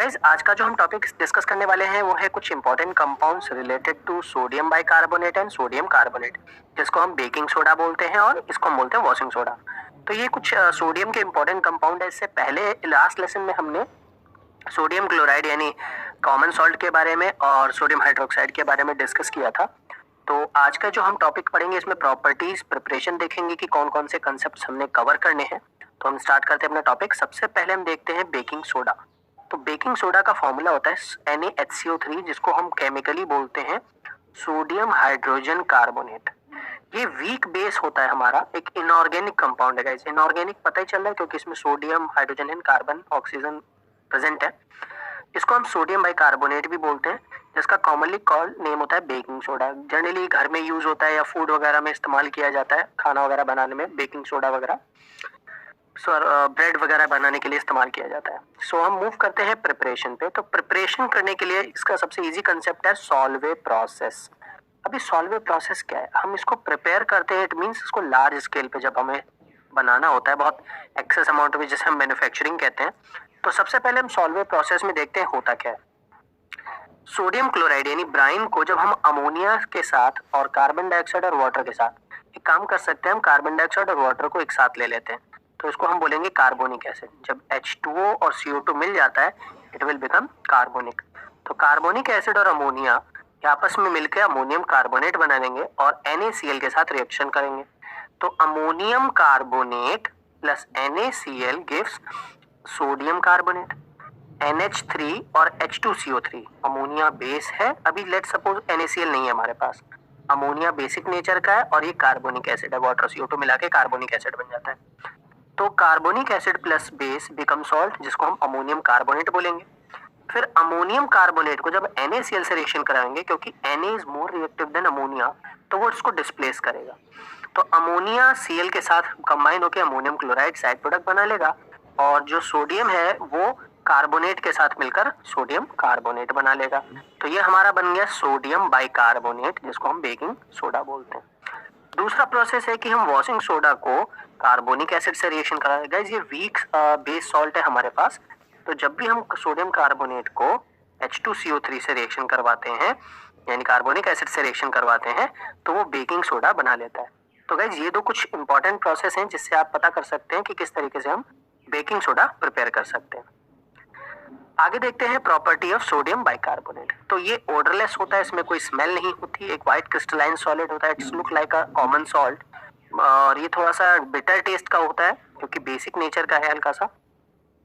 Guys आज का जो हम टॉपिक डिस्कस करने वाले हैं वो है कुछ important compounds related to sodium bicarbonate and sodium carbonate, जिसको हम बेकिंग सोडा बोलते हैं और इसको हम बोलते हैं वॉशिंग सोडा। तो ये कुछ सोडियम के इंपॉर्टेंट कंपाउंड है। इससे पहले लास्ट लेसन में हमने सोडियम क्लोराइड यानी कॉमन सॉल्ट के बारे में और सोडियम हाइड्रोक्साइड के बारे में डिस्कस किया था। तो आज का जो हम टॉपिक पढ़ेंगे इसमें प्रॉपर्टीज प्रिपरेशन देखेंगे कि कौन कौन से कंसेप्ट हमने कवर करने हैं। तो हम स्टार्ट करते हैं अपना टॉपिक। सबसे पहले हम देखते हैं बेकिंग सोडा। तो बेकिंग सोडा का फॉर्मूला होता है NaHCO3, जिसको हम केमिकली बोलते हैं सोडियम हाइड्रोजन कार्बोनेट। ये वीक बेस होता है हमारा, एक इनऑर्गेनिक कंपाउंड है गाइस। इनऑर्गेनिक पता ही चल रहा है क्योंकि इसमें sodium hydrogen and carbon oxygen present है। इसको हम सोडियम बाइकार्बोनेट भी बोलते हैं, जिसका कॉमनली कॉल्ड नेम होता है बेकिंग सोडा। जनरली घर में यूज होता है या फूड वगैरह में इस्तेमाल किया जाता है, खाना वगैरह बनाने में बेकिंग सोडा वगैरह ब्रेड वगैरह बनाने के लिए इस्तेमाल किया जाता है। सो हम मूव करते हैं प्रिपरेशन पे। तो प्रिपरेशन करने के लिए इसका सबसे इजी कंसेप्ट है सॉल्वे प्रोसेस। अभी सॉल्वे प्रोसेस क्या है? हम इसको प्रिपेयर करते हैं, इट मींस इसको लार्ज स्केल पे जब हमें बनाना होता है, बहुत एक्सेस अमाउंट में, जिसे हम मैन्युफैक्चरिंग कहते हैं। तो सबसे पहले हम सॉल्वे प्रोसेस में देखते हैं होता क्या है। सोडियम क्लोराइड यानी ब्राइन को जब हम अमोनिया के साथ और कार्बन डाइऑक्साइड और वाटर के साथ एक काम कर सकते हैं, हम कार्बन डाइऑक्साइड और वाटर को एक साथ ले लेते हैं, तो इसको हम बोलेंगे कार्बोनिक एसिड। जब H2O और CO2 मिल जाता है इट विल बिकम कार्बोनिक। तो कार्बोनिक एसिड और अमोनिया आपस में मिलकर अमोनियम कार्बोनेट बना लेंगे और NaCl के साथ रिएक्शन करेंगे। तो ammonium carbonate plus NaCl gives sodium carbonate. NH3 और H2CO3 अमोनिया बेस है। अभी लेट सपोज NaCl नहीं है हमारे पास, अमोनिया बेसिक नेचर का है और ये कार्बोनिक एसिड है, वाटर CO2 मिला के कार्बोनिक एसिड बन जाता है। तो carbonic acid plus base become salt, जिसको हम अमोनियम कार्बोनेट बोलेंगे। फिर अमोनियम कार्बोनेट को जब NaCl से रिएक्शन कराएंगे, क्योंकि Na is more reactive than ammonia, तो वो इसको डिस्प्लेस करेगा। तो अमोनिया Cl के साथ कंबाइन होकर अमोनियम क्लोराइड साइड प्रोडक्ट बना लेगा और जो सोडियम है वो कार्बोनेट के साथ मिलकर सोडियम कार्बोनेट बना लेगा। तो ये हमारा बन गया सोडियम बाइकार्बोनेट, जिसको हम बेकिंग सोडा बोलते हैं। दूसरा प्रोसेस है कि हम वॉशिंग सोडा को कार्बोनिक एसिड से रिएक्शन कराएंगे। गाइस ये वीक बेस सॉल्ट है हमारे पास, तो जब भी हम सोडियम कार्बोनेट को H2CO3 से रिएक्शन करवाते हैं यानी कार्बोनिक एसिड से रिएक्शन करवाते हैं, तो वो बेकिंग सोडा बना लेता है। तो गाइस ये दो कुछ इंपॉर्टेंट प्रोसेस हैं जिससे आप पता कर सकते हैं कि किस तरीके से हम बेकिंग सोडा प्रिपेयर कर सकते हैं। आगे देखते हैं प्रॉपर्टी ऑफ सोडियम बाइकार्बोनेट। तो ये ओडरलेस होता है, इसमें कोई स्मेल नहीं होती, एक व्हाइट क्रिस्टलाइन सॉलिड होता है, it's look like a common salt. और ये थोड़ा सा बिटर टेस्ट का होता है क्योंकि बेसिक नेचर का है हल्का सा।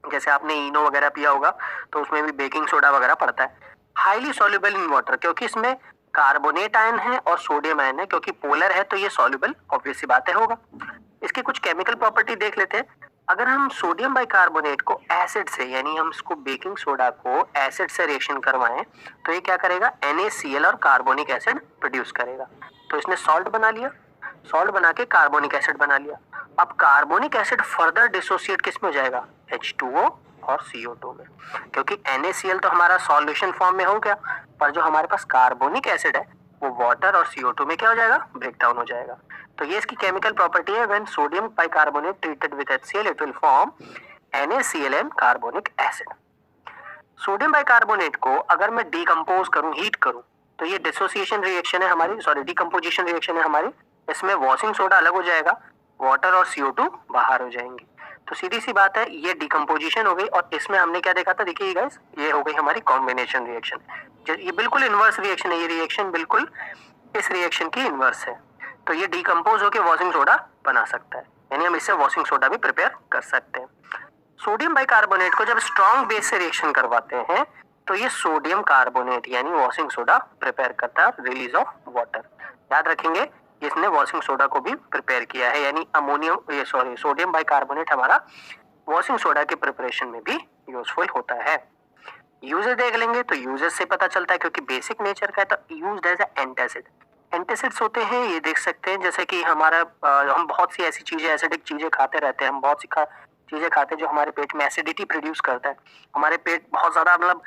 जैसे आपने इनो वगैरह पिया होगा तो उसमें भी बेकिंग सोडा वगैरह पड़ता है। हाईली सॉल्युबल इन वाटर, क्योंकि इसमें कार्बोनेट आयन है और सोडियम आयन है, क्योंकि पोलर है तो ये सॉल्युबल ऑब्वियस सी बात है होगा। इसकी कुछ केमिकल प्रॉपर्टी देख लेते हैं। अगर हम सोडियम बाइकार्बोनेट को एसिड से यानी हम इसको बेकिंग सोडा को एसिड से रिएक्शन करवाएं तो ये क्या करेगा, NaCl और कार्बोनिक एसिड प्रोड्यूस करेगा। तो इसने सॉल्ट बना लिया, सॉल्ट बना के कार्बोनिक एसिड बना लिया। अब कार्बोनिक एसिड फर्दर डिसोसिएट किस में हो जाएगा, H2O और CO2 में, क्योंकि NaCl तो हमारा सॉल्यूशन फॉर्म में हो गया, पर जो हमारे पास कार्बोनिक एसिड है वो वाटर और CO2 में क्या हो जाएगा, ब्रेक डाउन हो जाएगा। तो ये इसकी केमिकल प्रॉपर्टी है। When sodium bicarbonate treated with HCl it will form NaCl and carbonic acid. Sodium bicarbonate को अगर मैं डीकंपोज करूं, हीट करूं, तो ये डिसोसिएशन रिएक्शन है हमारी, सॉरी डीकंपोजिशन रिएक्शन है हमारी। इसमें वॉशिंग सोडा अलग हो जाएगा, वाटर और CO2 बाहर हो जाएंगे। तो सीधी सी बात है, ये डीकंपोजिशन हो गई और इसमें हमने क्या देखा था, देखिए गाइस ये हो गई हमारी कॉम्बिनेशन रिएक्शन। ये बिल्कुल इनवर्स रिएक्शन है, ये रिएक्शन बिल्कुल इस रिएक्शन की इनवर्स है। तो ये डीकंपोज होकर वॉशिंग सोडा बना सकता है, यानी हम इससे वॉशिंग सोडा भी प्रिपेयर कर सकते हैं। सोडियम बाइकार्बोनेट को जब स्ट्रॉन्ग बेस से रिएक्शन करवाते हैं तो ये सोडियम कार्बोनेट यानी वॉशिंग सोडा प्रिपेयर करता है, रिलीज ऑफ वाटर। याद रखेंगे इसने वॉशिंग सोडा को भी प्रिपेयर किया है, यानी सोडियम बाइकार्बोनेट हमारा वॉशिंग सोडा के प्रिपरेशन में भी यूजफुल होता है। यूजेस देख लेंगे तो यूजेस से पता चलता है, क्योंकि बेसिक नेचर का है तो यूज्ड एज एंटासिड। एंटासिड्स होते हैं, ये देख सकते हैं, जैसे कि हमारा हम बहुत सी ऐसी चीजें, एसिडिक चीजें खाते रहते हैं, हम बहुत सी चीजें खाते हैं जो हमारे पेट में एसिडिटी प्रोड्यूस करता है। हमारे पेट बहुत ज्यादा मतलब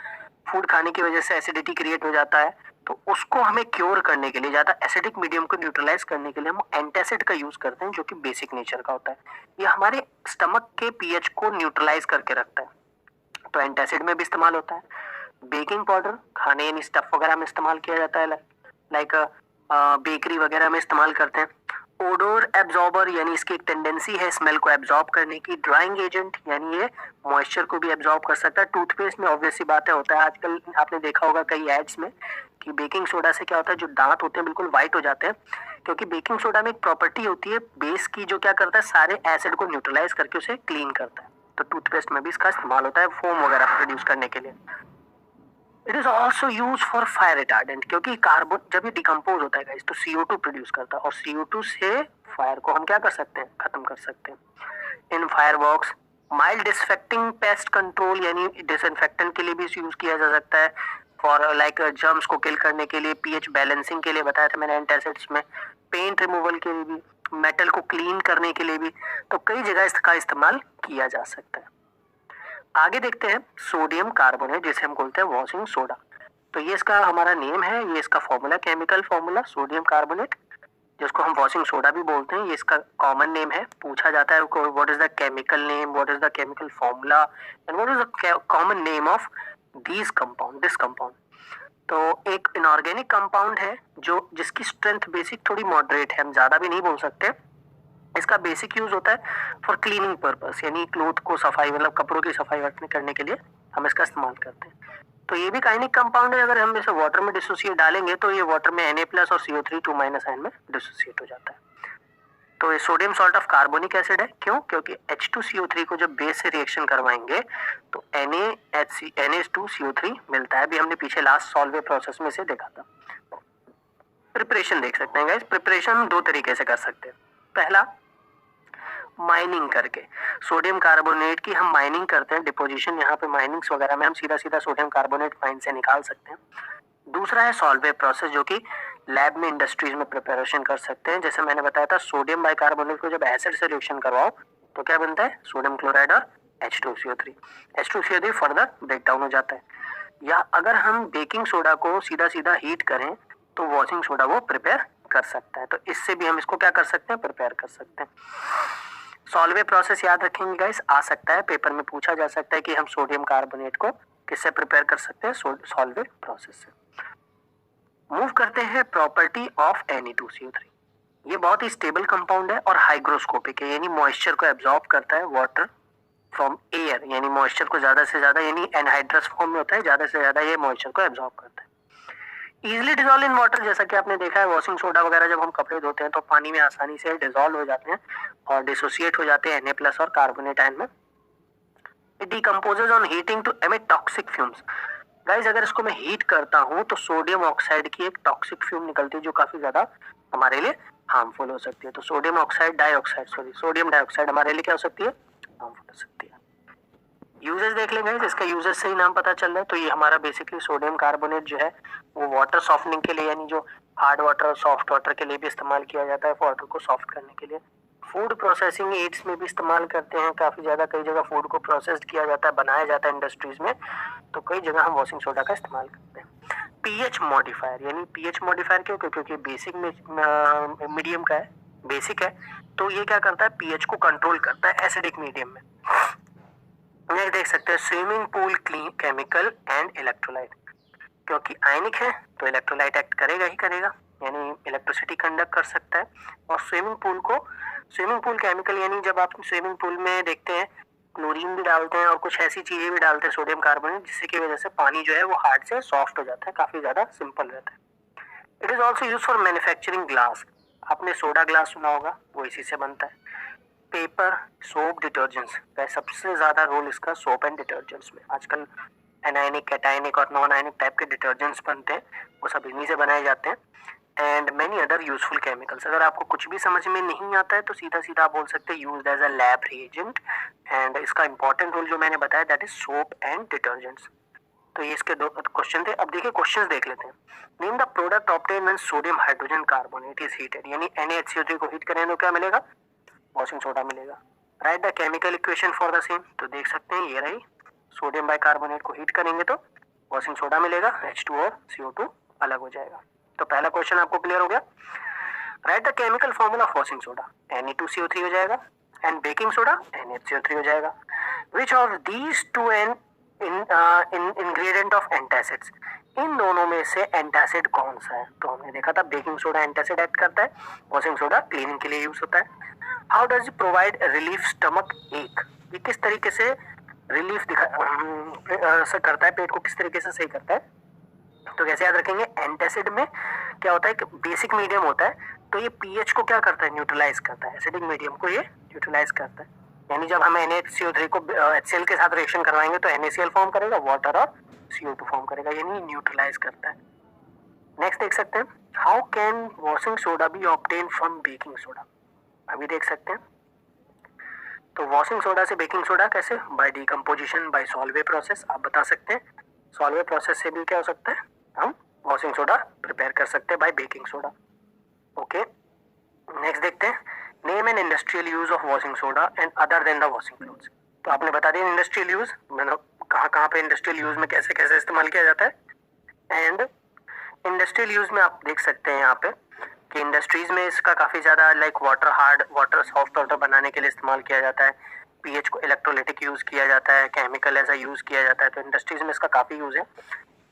फूड खाने की वजह से एसिडिटी क्रिएट हो जाता है, तो उसको हमें क्योर करने के लिए, ज्यादा एसिडिक मीडियम को न्यूट्रलाइज करने के लिए हम एंटासिड का यूज करते हैं, जो कि बेसिक नेचर का होता है। ये हमारे स्टमक के पीएच को न्यूट्रलाइज करके रखता है। तो एंटासिड में भी इस्तेमाल होता है। बेकिंग पाउडर खाने यानी स्टफ वगैरह में इस्तेमाल किया जाता है, लाइक बेकरी वगैरह में इस्तेमाल करते हैं। ओडोर एब्जॉर्बर यानी इसकी एक टेंडेंसी है स्मेल को एब्जॉर्ब करने की। ड्राइंग एजेंट यानी ये मॉइस्चर को भी एब्जॉर्ब कर सकता है। टूथपेस्ट में ऑब्वियस सी बात है होता है, आजकल आपने देखा होगा कई एड्स में कि बेकिंग सोडा से क्या होता है, जो दांत होते हैं बिल्कुल व्हाइट हो जाते हैं, क्योंकि बेकिंग सोडा में एक प्रॉपर्टी होती है बेस की जो क्या करता है सारे एसिड को न्यूट्रलाइज करके उसे क्लीन करता है। तो टूथपेस्ट में भी इसका इस्तेमाल होता है फोम वगैरह प्रोड्यूस करने के लिए। It is also use for fire retardant, क्योंकि कार्बन जब ये डिकम्पोज होता है गाइस तो CO2 प्रोड्यूस करता है और CO2 से फायर को हम क्या कर सकते हैं, खत्म कर सकते हैं। In fire works mild disinfecting pest control यानी डिसइंफेक्टेंट के लिए भी यूज किया जा सकता है। फॉर लाइक जर्म्स को किल करने के लिए, पीएच बैलेंसिंग के लिए बताया था मैंने एंटासिड्स में, पेंट रिमूवल के लिए भी, मेटल को क्लीन करने के लिए भी, तो कई जगह इसका इस्तेमाल किया जा सकता है। आगे देखते हैं सोडियम कार्बोनेट जिसे हम बोलते हैं वॉशिंग सोडा। तो ये इसका हमारा नेम है, ये इसका formula, chemical formula sodium carbonate, जिसको हम वॉशिंग सोडा भी बोलते हैं। ये इसका कॉमन नेम है। पूछा जाता है what is the chemical name, what is the chemical formula and what is the common name of this compound. तो एक इनऑर्गेनिक कंपाउंड है जो जिसकी स्ट्रेंथ बेसिक थोड़ी मॉडरेट है, हम ज्यादा भी नहीं बोल सकते। इसका बेसिक यूज होता है फॉर क्लीनिंग पर्पस, यानी क्लोथ को सफाई मतलब कपड़ों की सफाई करने के लिए हम इसका इस्तेमाल करते हैं। तो ये भी काइनिक कंपाउंड है। अगर हम इसे वाटर में डिसोसिएट डालेंगे तो ये वाटर में Na+ और CO3 2- आयन में डिसोसिएट हो जाता है। तो ये sodium salt of carbonic acid है। क्यों? क्योंकि H2CO3 को जब बेस से रिएक्शन करवाएंगे तो Na2CO3 मिलता है। अभी हमने पीछे लास्ट सॉल्वे प्रोसेस में से देखा था। प्रिपरेशन देख सकते हैं गाइस। प्रिपरेशन हम दो तरीके से कर सकते हैं। पहला, माइनिंग करके सोडियम कार्बोनेट की हम माइनिंग करते हैं, डिपोजिशन, यहाँ पे माइनिंग्स वगैरह में हम सीधा सीधा सोडियम कार्बोनेट माइन से निकाल सकते हैं। दूसरा है सॉल्वे प्रोसेस, जो कि लैब में इंडस्ट्रीज में प्रिपरेशन कर सकते हैं। जैसे मैंने बताया था सोडियम बाइकार्बोनेट को जब एसिड से रिएक्शन करवाओ तो क्या बनता है, सोडियम क्लोराइड और H2CO3 फर्दर ब्रेक डाउन हो जाता है। या अगर हम बेकिंग सोडा को सीधा सीधा हीट करें तो वॉशिंग सोडा वो प्रिपेयर कर सकता है। तो इससे भी हम इसको क्या कर सकते हैं, प्रिपेयर कर सकते हैं। सॉल्वे प्रोसेस याद रखेंगे गाइस, आ सकता है पेपर में पूछा जा सकता है कि हम सोडियम कार्बोनेट को किससे प्रिपेयर कर सकते हैं, सॉल्वे प्रोसेस से। मूव करते हैं प्रॉपर्टी ऑफ Na2CO3। ये बहुत ही स्टेबल कंपाउंड है और हाइग्रोस्कोपिक है, यानी मॉइस्चर को एब्जॉर्ब करता है वाटर फ्रॉम एयर, यानी मॉइस्चर को ज्यादा से ज्यादा, यानी एनहाइड्रस फॉर्म में होता है, ज्यादा से ज्यादा ये मॉइस्चर को एब्जॉर्ब करता है। इजिली डिजोल्व इन वाटर, जैसा कि आपने देखा है वॉशिंग सोडा वगैरह जब हम कपड़े धोते हैं तो पानी में आसानी से डिजोल्व हो जाते हैं और डिसोसिएट हो जाते हैं Na+ और कार्बोनेट आयन में। It decomposes on heating to emit toxic fumes. Guys अगर इसको मैं हीट करता हूँ तो सोडियम ऑक्साइड की एक टॉक्सिक फ्यूम निकलती है जो काफी ज्यादा हमारे लिए हार्मफुल हो सकती है। तो सोडियम डाइऑक्साइड हमारे लिए क्या हो सकती है, हार्मफुल हो सकती है। यूजेस देख लेंगे, इसका यूजेस से ही नाम पता चल रहा है। तो ये हमारा बेसिकली सोडियम कार्बोनेट जो है वो वाटर सॉफ्टनिंग के लिए, यानी जो हार्ड वाटर और सॉफ्ट वाटर के लिए भी इस्तेमाल किया जाता है, वाटर को सॉफ्ट करने के लिए। फूड प्रोसेसिंग एड्स में भी इस्तेमाल करते हैं काफी ज्यादा। कई जगह फूड को प्रोसेस्ड किया जाता है, बनाया जाता है इंडस्ट्रीज में, तो कई जगह हम वॉशिंग सोडा का इस्तेमाल करते हैं। पीएच मॉडिफायर, यानी पीएच मॉडिफायर क्यों, क्योंकि बेसिक मीडियम का है, बेसिक है, तो ये क्या करता है, पीएच को कंट्रोल करता है एसिडिक मीडियम में। नेक्स्ट देख सकते हैं swimming pool clean chemical and electrolyte. क्योंकि आयनिक है तो इलेक्ट्रोलाइट एक्ट करेगा ही करेगा, यानी इलेक्ट्रिसिटी कंडक्ट कर सकता है। और स्विमिंग पूल केमिकल, यानी जब आप स्विमिंग पूल में देखते हैं क्लोरीन भी डालते हैं और कुछ ऐसी चीजें भी डालते हैं सोडियम कार्बोनेट, जिससे की वजह से पानी जो है वो हार्ड से सॉफ्ट हो जाता है, काफी ज्यादा सिंपल रहता है। It is also use for manufacturing glass. आपने सोडा ग्लास सुना होगा, वो इसी से बनता है। पेपर, सोप, डिटर्जेंट्स का सबसे ज्यादा रोल इसका सोप एंड डिटर्जेंट्स में। आजकल एनायनिक, कैटायनिक और नॉन आयनिक टाइप के डिटर्जेंट्स बनते हैं, वो सब इन्हीं से बनाए जाते हैं। And many other useful chemicals. अगर आपको कुछ भी समझ में नहीं आता है तो सीधा सीधा आप बोल सकते हैं used as a lab reagent. And इसका इंपॉर्टेंट रोल जो मैंने बताया that is soap and detergents. तो ये इसके दो क्वेश्चन थे। अब देखिए क्वेश्चंस देख लेते हैं। Name the product obtain when sodium hydrogen carbonate is heated, यानी NaHCO3 को हीट करें तो क्या मिलेगा, वॉशिंग सोडा मिलेगा। Right the chemical equation for the same. तो देख सकते हैं ये रही, सोडियम बाइकार्बोनेट को हीट करेंगे तो वॉशिंग सोडा मिलेगा, H2 और CO2 अलग हो जाएगा। तो पहला क्वेश्चन आपको क्लियर हो गया। Write the chemical formula of washing soda, Na2CO3 हो जाएगा, एंड बेकिंग सोडा NaHCO3 हो जाएगा। Which of these two an ingredient of antacids, इन दोनों में से एंटासिड कौन सा है? तो हमने देखा था बेकिंग सोडा एंटासिड एक्ट करता है, वॉशिंग सोडा क्लीनिंग के लिए यूज होता है। How does it provide relief stomach एक, ये किस तरीके से रिलीफ करता है, पेट को किस तरीके से सही करता है? तो कैसे याद रखेंगे, एंटासिड में क्या होता है कि बेसिक मीडियम होता है, तो ये पीएच को क्या करता है, न्यूट्रलाइज करता है, एसिडिक मीडियम को ये न्यूट्रलाइज करता है। यानी जब हम NaCO3 को HCl के साथ रिएक्शन करवाएंगे तो NaCl फॉर्म करेगा, वाटर और CO2 फॉर्म करेगा, यानी न्यूट्रलाइज करता है। नेक्स्ट देख सकते हैं, how can washing soda B obtain from baking soda? अभी देख सकते हैं, तो वॉशिंग सोडा से बेकिंग सोडा कैसे, by decomposition, bye Solvay process. आप बता सकते हैं सॉल्वे प्रोसेस से भी क्या हो सकता है, हम वॉशिंग सोडा प्रिपेयर कर सकते हैं by baking soda. Okay, next देखते हैं, name an industrial use of washing soda and other than the washing clothes. तो आपने बता दिया इंडस्ट्रियल यूज, मतलब कहाँ कहाँ पे इंडस्ट्रियल यूज में कैसे कैसे इस्तेमाल किया जाता है। एंड इंडस्ट्रियल यूज में आप देख सकते हैं यहाँ पे कि इंडस्ट्रीज में इसका काफी ज्यादा like water hard, water soft water बनाने के लिए इस्तेमाल किया जाता है, पीएच को इलेक्ट्रोलाइटिक यूज किया जाता है, केमिकल ऐसा यूज किया जाता है, तो इंडस्ट्रीज में इसका काफी यूज है।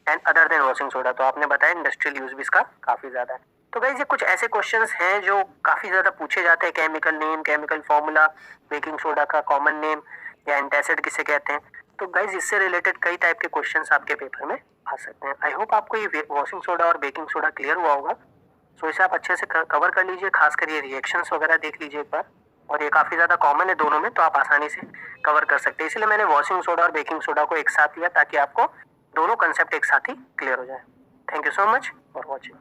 And other then washing soda, तो आपने बताया इंडस्ट्रियल यूज भी इसका काफी ज्यादा है। तो गाइस ये कुछ ऐसे क्वेश्चंस हैं जो काफी ज्यादा पूछे जाते हैं, chemical name, chemical formula, baking soda का कॉमन नेम, या एंटासिड किसे कहते हैं। तो गाइस इससे रिलेटेड कई टाइप के क्वेश्चंस आपके पेपर में आ सकते हैं। आई होप आपको ये वॉशिंग सोडा और बेकिंग सोडा क्लियर हुआ होगा। सो इसे आप अच्छे से कवर कर लीजिए, खासकर ये रिएक्शंस वगैरह देख लीजिए एक बार, और ये काफी ज्यादा कॉमन है दोनों में, तो आप आसानी से कवर कर सकते हैं। इसलिए मैंने वॉशिंग सोडा और बेकिंग सोडा को एक साथ लिया ताकि आपको दोनों कंसेप्ट एक साथ ही क्लियर हो जाए। Thank you so much for watching.